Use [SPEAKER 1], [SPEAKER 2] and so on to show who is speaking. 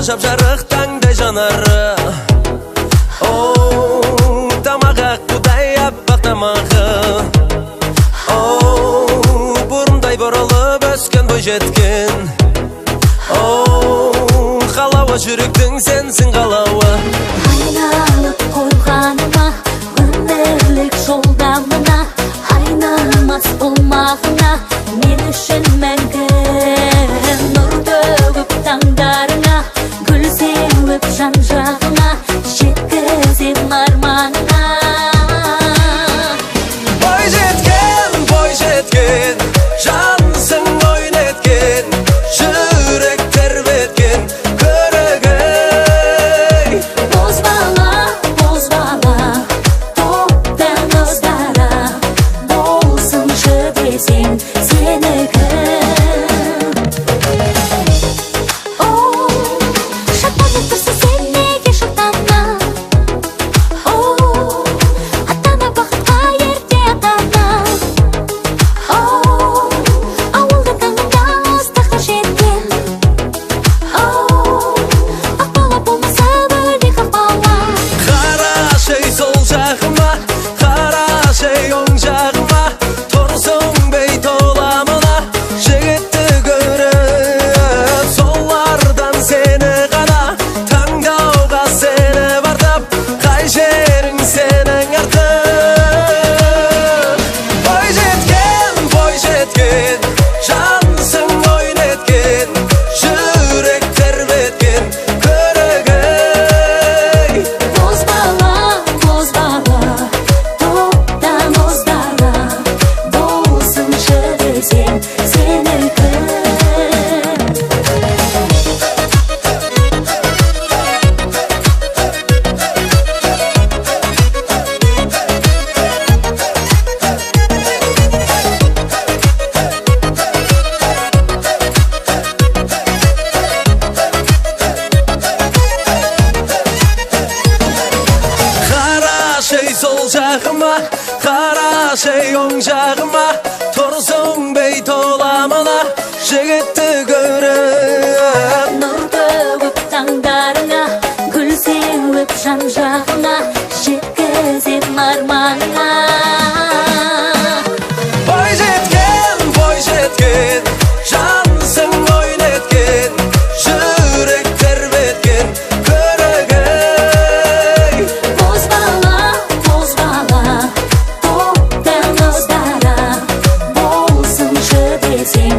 [SPEAKER 1] жап-жарық таңдай жанары. Оу, тамағы құдай аппақ тамағы. Оу, бұрымдай бұрылып өскен бой жеткен. Оу, қалауы жүректің сенсің қалауы.
[SPEAKER 2] Айналып қойғаныма, өмірлік жолдамына, айналмас болмағына, мен үшін мәңгі. Нұр төгіп таңдарыңа, гүл сеуіп жан-жағыңа, жеткізем арманыңа.
[SPEAKER 1] Бой жеткен, жансың ойын еткен, жүрек тербеткен көрігей.
[SPEAKER 2] Бозбала, топтан ыздара, болсыншы десең сенікі. Шаттанып тұрсың сен неге шаттана? Аттана бақытқа ерте атана. Ауылда таңында ыстықтық жеткен. Ақбала болмаса бөлек ақбала.
[SPEAKER 1] Қарашай сол жағыма, қарашай оң жағыма, тұрсың бей толамына, жігітті көріп, солардан сені ғана таңдауға сені бардап, қай жерің сенің артық. Бой жеткен, жансың ойын еткен, жүрек тербеткен көрігей.
[SPEAKER 2] Бозбала, топтан ыздара, болсыншы десең сенікі.
[SPEAKER 1] Қарашай сол жағыма, қарашай оң жағыма, тұрсың бей толамына, жігітті көріп.
[SPEAKER 2] Нұр төгіп таңдарыңа, гүл сеуіп жан-жағыңа, жеткізем арманыңа.
[SPEAKER 1] Бой жеткен, жансың ойын еткен, жүрек тербеткен көрігей.
[SPEAKER 2] Бозбала, топтан ыздара, болсыншы десең